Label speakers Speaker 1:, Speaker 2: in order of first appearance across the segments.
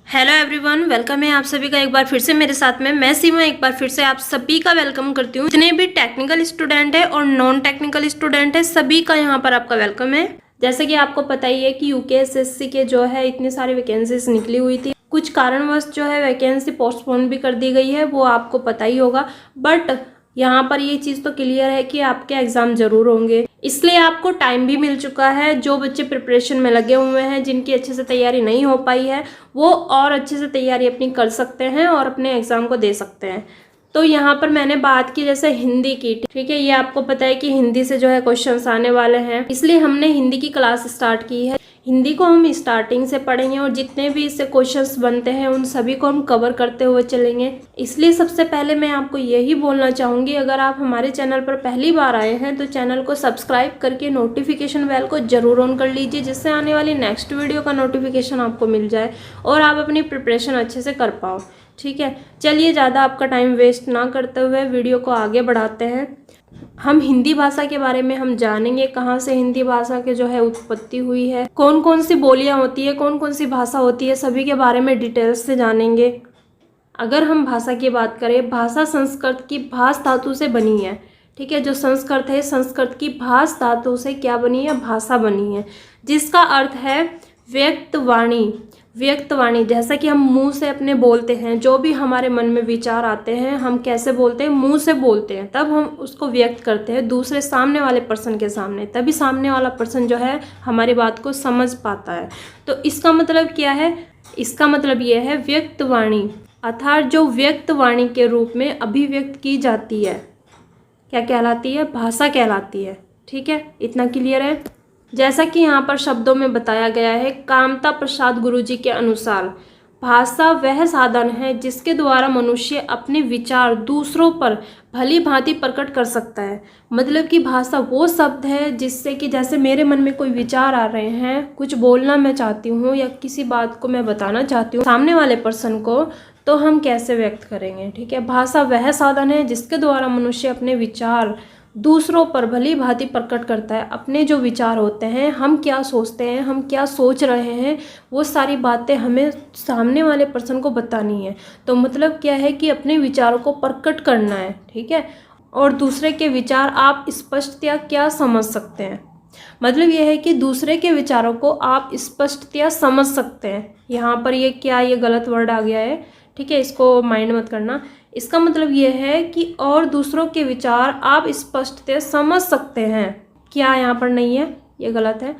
Speaker 1: Hello everyone, welcome है आप सभी का एक बार फिर से मेरे साथ में। मैं सीमा एक बार फिर से आप सभी का वेलकम करती हूँ। जितने भी टेक्निकल स्टूडेंट है और नॉन टेक्निकल स्टूडेंट है, सभी का यहाँ पर आपका वेलकम है। जैसे कि आपको पता ही है कि यूकेएसएससी के जो है इतनी सारी वैकेंसीज निकली हुई थी। कुछ कारणवश जो है वैकेंसी पोस्टपोन भी कर दी गई है, वो आपको पता ही होगा। बट यहाँ पर ये चीज़ तो क्लियर है कि आपके एग्ज़ाम ज़रूर होंगे, इसलिए आपको टाइम भी मिल चुका है। जो बच्चे प्रिपरेशन में लगे हुए हैं, जिनकी अच्छे से तैयारी नहीं हो पाई है, वो और अच्छे से तैयारी अपनी कर सकते हैं और अपने एग्ज़ाम को दे सकते हैं। तो यहाँ पर मैंने बात की जैसे हिंदी की, ठीक है। ये आपको पता है कि हिंदी से जो है क्वेश्चंस आने वाले हैं, इसलिए हमने हिंदी की क्लास स्टार्ट की है। हिंदी को हम स्टार्टिंग से पढ़ेंगे और जितने भी इससे क्वेश्चंस बनते हैं उन सभी को हम कवर करते हुए चलेंगे। इसलिए सबसे पहले मैं आपको यही बोलना चाहूँगी, अगर आप हमारे चैनल पर पहली बार आए हैं तो चैनल को सब्सक्राइब करके नोटिफिकेशन बेल को ज़रूर ऑन कर लीजिए, जिससे आने वाली नेक्स्ट वीडियो का नोटिफिकेशन आपको मिल जाए और आप अपनी प्रिपरेशन अच्छे से कर पाओ। ठीक है, चलिए ज़्यादा आपका टाइम वेस्ट ना करते हुए वीडियो को आगे बढ़ाते हैं। हम हिंदी भाषा के बारे में हम जानेंगे, कहाँ से हिंदी भाषा के जो है उत्पत्ति हुई है, कौन कौन सी बोलियां होती है, कौन कौन सी भाषा होती है, सभी के बारे में डिटेल्स से जानेंगे। अगर हम भाषा की बात करें, भाषा संस्कृत की भाष धातु से बनी है। ठीक है, जो संस्कृत है, संस्कृत की भाष धातु से क्या बनी है? भाषा बनी है, जिसका अर्थ है व्यक्त वाणी। व्यक्त वाणी, जैसा कि हम मुंह से अपने बोलते हैं, जो भी हमारे मन में विचार आते हैं हम कैसे बोलते हैं? मुंह से बोलते हैं, तब हम उसको व्यक्त करते हैं दूसरे सामने वाले पर्सन के सामने, तभी सामने वाला पर्सन जो है हमारी बात को समझ पाता है। तो इसका मतलब क्या है? इसका मतलब ये है व्यक्त वाणी, अर्थात जो व्यक्त वाणी के रूप में अभिव्यक्त की जाती है, क्या कहलाती है? भाषा कहलाती है। ठीक है, इतना क्लियर है। जैसा कि यहाँ पर शब्दों में बताया गया है, कामता प्रसाद गुरुजी के अनुसार भाषा वह साधन है जिसके द्वारा मनुष्य अपने विचार दूसरों पर भली भांति प्रकट कर सकता है। मतलब कि भाषा वो शब्द है जिससे कि जैसे मेरे मन में कोई विचार आ रहे हैं, कुछ बोलना मैं चाहती हूँ या किसी बात को मैं बताना चाहती हूँ सामने वाले पर्सन को, तो हम कैसे व्यक्त करेंगे? ठीक है, भाषा वह साधन है जिसके द्वारा मनुष्य अपने विचार दूसरों पर भली भांति प्रकट करता है। अपने जो विचार होते हैं, हम क्या सोचते हैं, हम क्या सोच रहे हैं, वो सारी बातें हमें सामने वाले पर्सन को बतानी है। तो मतलब क्या है कि अपने विचारों को प्रकट करना है। ठीक है, और दूसरे के विचार आप स्पष्टतया क्या समझ सकते हैं? मतलब यह है कि दूसरे के विचारों को आप स्पष्टतया समझ सकते हैं। यहाँ पर ये क्या, ये गलत वर्ड आ गया है, ठीक है, इसको माइंड मत करना। इसका मतलब ये है कि और दूसरों के विचार आप स्पष्टतः समझ सकते हैं। क्या यहाँ पर नहीं है, ये गलत है,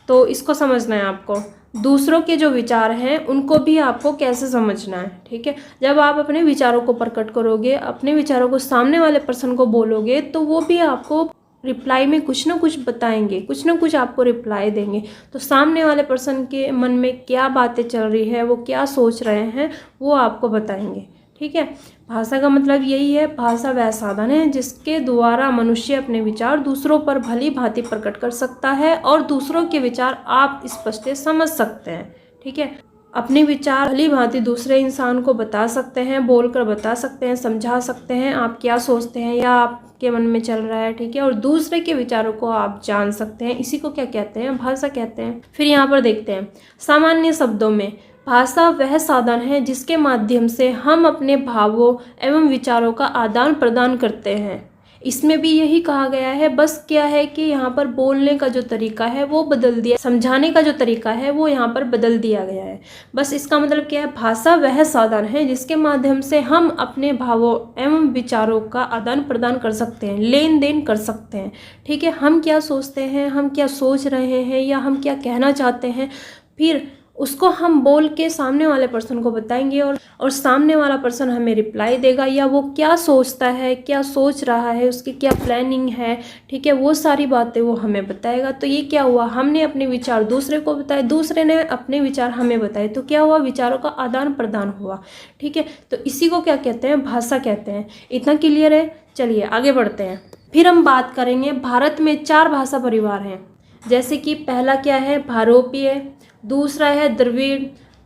Speaker 1: तो इसको समझना है आपको। दूसरों के जो विचार हैं उनको भी आपको कैसे समझना है। ठीक है, जब आप अपने विचारों को प्रकट करोगे, अपने विचारों को सामने वाले पर्सन को बोलोगे, तो वो भी आपको रिप्लाई में कुछ ना कुछ बताएंगे, कुछ ना कुछ आपको रिप्लाई देंगे। तो सामने वाले पर्सन के मन में क्या बातें चल रही है, वो क्या सोच रहे हैं, वो आपको बताएंगे। ठीक है, भाषा का मतलब यही है, भाषा वह साधन है जिसके द्वारा मनुष्य अपने विचार दूसरों पर भली भांति प्रकट कर सकता है और दूसरों के विचार आप स्पष्ट समझ सकते हैं। ठीक है, अपने विचार भली भांति दूसरे इंसान को बता सकते हैं, बोलकर बता सकते हैं, समझा सकते हैं आप क्या सोचते हैं या आपके मन में चल रहा है। ठीक है, और दूसरे के विचारों को आप जान सकते हैं। इसी को क्या कहते हैं? भाषा कहते हैं। फिर यहाँ पर देखते हैं, सामान्य शब्दों में भाषा वह साधन है जिसके माध्यम से हम अपने भावों एवं विचारों का आदान प्रदान करते हैं। इसमें भी यही कहा गया है, बस क्या है कि यहाँ पर बोलने का जो तरीका है वो बदल दिया, समझाने का जो तरीका है वो यहाँ पर बदल दिया गया है। बस इसका मतलब क्या है? भाषा वह साधन है जिसके माध्यम से हम अपने भावों एवं विचारों का आदान प्रदान कर सकते हैं, लेन देन कर सकते हैं। ठीक है, हम क्या सोचते हैं, हम क्या सोच रहे हैं या हम क्या कहना चाहते हैं, फिर उसको हम बोल के सामने वाले पर्सन को बताएंगे और सामने वाला पर्सन हमें रिप्लाई देगा, या वो क्या सोचता है, क्या सोच रहा है, उसकी क्या प्लानिंग है। ठीक है, वो सारी बातें वो हमें बताएगा। तो ये क्या हुआ? हमने अपने विचार दूसरे को बताए, दूसरे ने अपने विचार हमें बताए, तो क्या हुआ? विचारों का आदान प्रदान हुआ। ठीक है, तो इसी को क्या कहते हैं? भाषा कहते हैं। इतना क्लियर है? चलिए आगे बढ़ते हैं। फिर हम बात करेंगे, भारत में 4 भाषा परिवार हैं। जैसे कि पहला क्या है? भारोपीय, दूसरा है द्रविड़,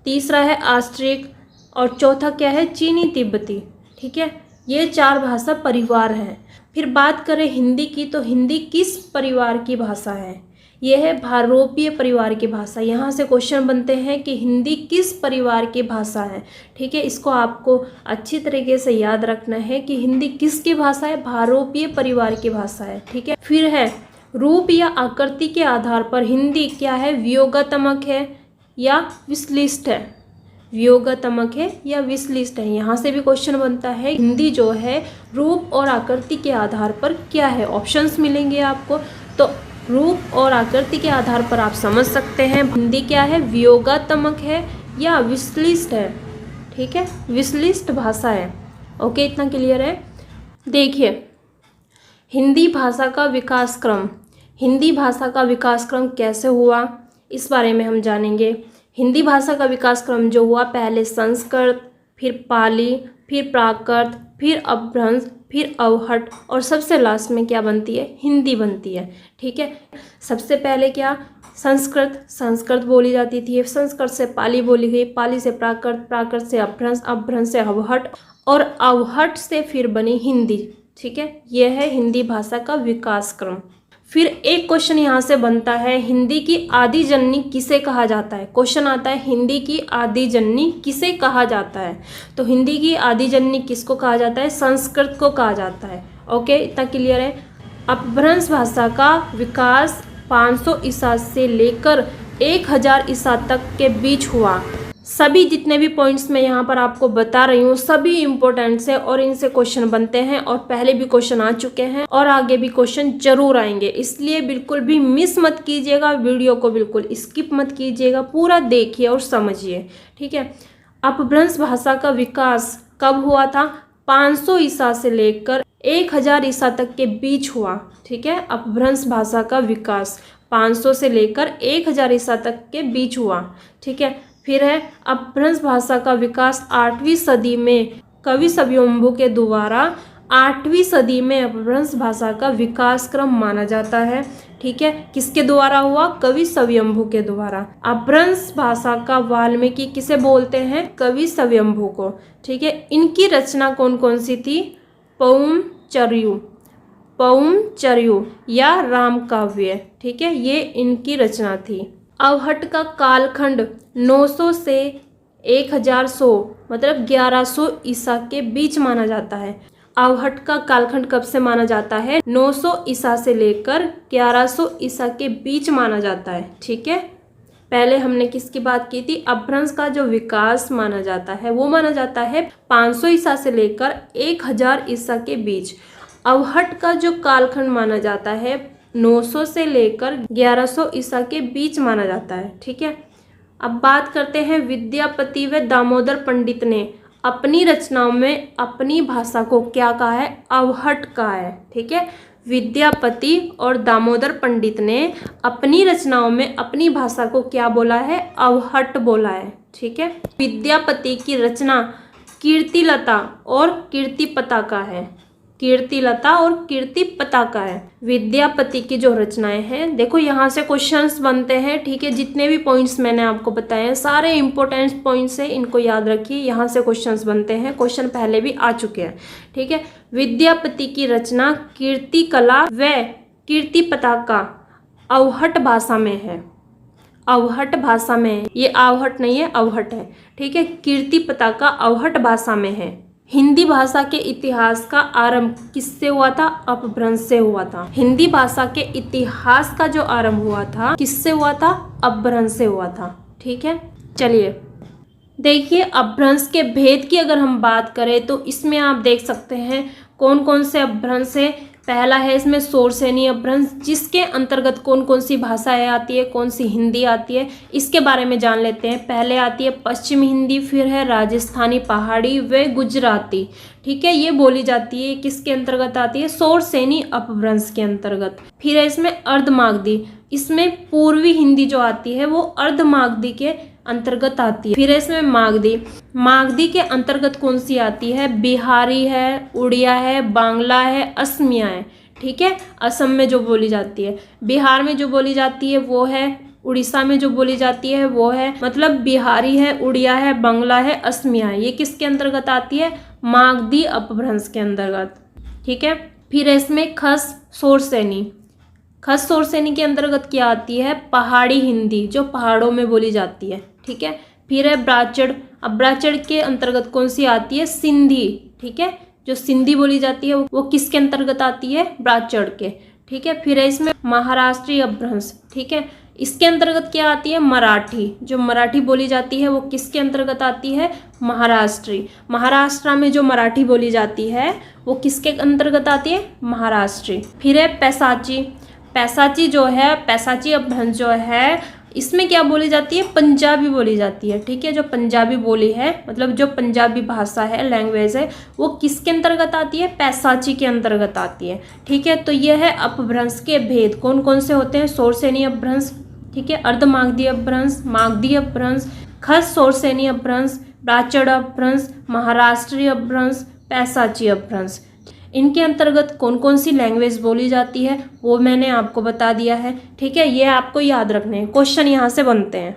Speaker 1: तीसरा है आस्ट्रिक और चौथा क्या है? चीनी तिब्बती। ठीक है, ये 4 भाषा परिवार हैं। फिर बात करें हिंदी की, तो हिंदी किस परिवार की भाषा है? ये है भारोपीय परिवार की भाषा। यहाँ से क्वेश्चन बनते हैं कि हिंदी किस परिवार की भाषा है। ठीक है, इसको आपको अच्छी तरीके से याद रखना है कि हिंदी किसकी भाषा है, भारोपीय परिवार की भाषा है। ठीक है, फिर है रूप या आकृति के आधार पर हिंदी क्या है, वियोगात्मक है या विश्लिष्ट है, वियोगात्मक है या विश्लिष्ट है। यहाँ से भी क्वेश्चन बनता है हिंदी जो है रूप और आकृति के आधार पर क्या है। ऑप्शंस मिलेंगे आपको, तो रूप और आकृति के आधार पर आप समझ सकते हैं हिंदी क्या है, वियोगात्मक है या विश्लिष्ट है। ठीक है, विश्लिष्ट भाषा है। ओके, इतना क्लियर है। देखिए, हिंदी भाषा का विकास क्रम, हिंदी भाषा का विकास क्रम कैसे हुआ इस बारे में हम जानेंगे। हिंदी भाषा का विकास क्रम जो हुआ, पहले संस्कृत, फिर पाली, फिर प्राकृत, फिर अपभ्रंश, फिर अवहट और सबसे लास्ट में क्या बनती है, हिंदी बनती है। ठीक है, सबसे पहले क्या, संस्कृत बोली जाती थी, संस्कृत से पाली बोली गई, पाली से प्राकृत, प्राकृत से अपभ्रंश, अपभ्रंश से अवहट और अवहट से फिर बनी हिंदी। ठीक है, यह है हिंदी भाषा का विकास क्रम। फिर एक क्वेश्चन यहाँ से बनता है, हिंदी की आदि जननी किसे कहा जाता है। क्वेश्चन आता है हिंदी की आदि जननी किसे कहा जाता है। तो हिंदी की आदि जननी किसको कहा जाता है, संस्कृत को कहा जाता है। ओके, इतना क्लियर है। अपभ्रंश भाषा का विकास 500 ईसा से लेकर 1000 ईसा तक के बीच हुआ। सभी जितने भी पॉइंट्स मैं यहाँ पर आपको बता रही हूँ सभी इम्पोर्टेंट्स है और इनसे क्वेश्चन बनते हैं और पहले भी क्वेश्चन आ चुके हैं और आगे भी क्वेश्चन जरूर आएंगे, इसलिए बिल्कुल भी मिस मत कीजिएगा, वीडियो को बिल्कुल स्किप मत कीजिएगा, पूरा देखिए और समझिए। ठीक है, अपभ्रंश भाषा का विकास कब हुआ था, 500 ईसा से लेकर 1000 ईसा तक के बीच हुआ। ठीक है, अपभ्रंश भाषा का विकास 500 से लेकर 1000 ईसा तक के बीच हुआ। ठीक है, फिर है अपभ्रंश भाषा का विकास 8वीं सदी में कवि स्वयंभू के द्वारा 8वीं सदी में अपभ्रंश भाषा का विकास क्रम माना जाता है। ठीक है, किसके द्वारा हुआ, कवि स्वयंभू के द्वारा। अपभ्रंश भाषा का वाल्मीकि किसे बोलते हैं, कवि स्वयंभू को। ठीक है, इनकी रचना कौन कौन सी थी, पौमचर्यु या राम काव्य। ठीक है, ये इनकी रचना थी। अवहट का कालखंड 900 से 1100 मतलब 1100 ईसा के बीच माना जाता है। अवहट का कालखंड कब से माना जाता है, 900 ईसा से लेकर 1100 ईसा के बीच माना जाता है। ठीक है, पहले हमने किसकी बात की थी, अपभ्रंश का जो विकास माना जाता है वो माना जाता है 500 ईसा से लेकर 1000 ईसा के बीच। अवहट का जो कालखंड माना जाता है 900 से लेकर 1100 ईसा के बीच माना जाता है। ठीक है, अब बात करते हैं विद्यापति व दामोदर पंडित ने अपनी रचनाओं में अपनी भाषा को क्या कहा है, अवहट कहा है। ठीक है, विद्यापति और दामोदर पंडित ने अपनी रचनाओं में अपनी भाषा को क्या बोला है, अवहट बोला है। ठीक है, विद्यापति की रचना कीर्तिलता और कीर्ति पताका है, कीर्तिलता और कीर्ति पताका है विद्यापति की जो रचनाएं हैं। देखो यहाँ से क्वेश्चंस बनते हैं। ठीक है, जितने भी पॉइंट्स मैंने आपको बताए हैं सारे इंपॉर्टेंट पॉइंट्स हैं, इनको याद रखिए, यहाँ से क्वेश्चंस बनते हैं, क्वेश्चन पहले भी आ चुके हैं। ठीक है, विद्यापति की रचना कीर्ति कला व कीर्ति पताका अवहट भाषा में है, अवहट भाषा में है, ये आवहट नहीं है अवहट है। ठीक है, कीर्ति पताका अवहट भाषा में है। हिंदी भाषा के इतिहास का आरंभ किससे हुआ था, अपभ्रंश से हुआ था। हिंदी भाषा के इतिहास का जो आरंभ हुआ था किससे हुआ था, अपभ्रंश से हुआ था। ठीक है, चलिए देखिए अपभ्रंश के भेद की अगर हम बात करें तो इसमें आप देख सकते हैं कौन कौन से अपभ्रंश है। पहला है इसमें शोरसेनी अपभ्रंश, जिसके अंतर्गत कौन कौन सी भाषाएं आती है, कौन सी हिंदी आती है, इसके बारे में जान लेते हैं। पहले आती है पश्चिमी हिंदी, फिर है राजस्थानी, पहाड़ी व गुजराती। ठीक है, ये बोली जाती है, किसके अंतर्गत आती है, शोरसेनी अपभ्रंश के अंतर्गत। फिर है इसमें अर्धमागधी, इसमें पूर्वी हिंदी जो आती है वो अर्धमागधी के अंतर्गत आती है। फिर इसमें मागधी, मागधी के अंतर्गत कौन सी आती है, बिहारी है, उड़िया है, बांग्ला है, असमिया है। ठीक है, असम में जो बोली जाती है, बिहार में जो बोली जाती है वो है, उड़ीसा में जो बोली जाती है वो है, मतलब बिहारी है, उड़िया है, बांग्ला है, असमिया है। ये किसके अंतर्गत आती है, मागधी अपभ्रंश के अंतर्गत। ठीक है, फिर इसमें खस शोरसेनी, खस सोरसेनी के अंतर्गत क्या आती है? पहाड़ी हिंदी, जो पहाड़ों में बोली जाती है। ठीक है। फिर है ब्राचड़। अब ब्राचड़ के अंतर्गत कौन सी आती है? सिंधी। ठीक है, जो सिंधी बोली जाती है वो किसके अंतर्गत आती है? ब्राचड़ के। ठीक है। फिर है इसमें महाराष्ट्री अपभ्रंश। ठीक है, इसके अंतर्गत क्या आती है? मराठी। जो मराठी बोली जाती है वो किसके अंतर्गत आती है? महाराष्ट्री। महाराष्ट्र में जो मराठी बोली जाती है वो किसके अंतर्गत आती है? महाराष्ट्री। फिर है पैसाची। पैसाची जो है, पैसाची अपभ्रंश जो है, इसमें क्या बोली जाती है? पंजाबी बोली जाती है। ठीक है, जो पंजाबी बोली है, मतलब जो पंजाबी भाषा है, लैंग्वेज है, वो किसके अंतर्गत आती है? पैसाची के अंतर्गत आती है। ठीक है, तो यह है अपभ्रंश के भेद। कौन कौन से होते हैं? सोरसेनी अपभ्रंश, ठीक है, अर्धमागधी अपभ्रंश, मागधी अपभ्रंश, खस सोरसेनी अपभ्रंश, ब्राचड़ अपभ्रंश, महाराष्ट्रीय अपभ्रंश, पैसाची अपभ्रंश। इनके अंतर्गत कौन कौन सी लैंग्वेज बोली जाती है वो मैंने आपको बता दिया है। ठीक है, ये आपको याद रखने हैं, क्वेश्चन यहाँ से बनते हैं।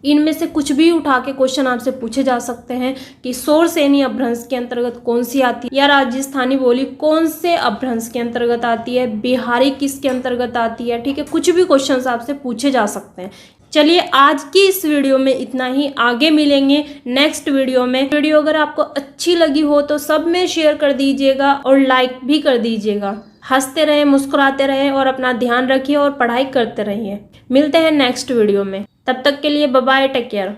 Speaker 1: इनमें से कुछ भी उठा के क्वेश्चन आपसे पूछे जा सकते हैं कि सोरसेनी अपभ्रंश के अंतर्गत कौन सी आती है, या राजस्थानी बोली कौन से अपभ्रंश के अंतर्गत आती है, बिहारी किसके अंतर्गत आती है। ठीक है, कुछ भी क्वेश्चन आपसे पूछे जा सकते हैं। चलिए, आज की इस वीडियो में इतना ही। आगे मिलेंगे नेक्स्ट वीडियो में। वीडियो अगर आपको अच्छी लगी हो तो सब में शेयर कर दीजिएगा और लाइक भी कर दीजिएगा। हंसते रहें, मुस्कुराते रहें और अपना ध्यान रखिए और पढ़ाई करते रहिए। मिलते हैं नेक्स्ट वीडियो में, तब तक के लिए बाय बाय, टेक केयर।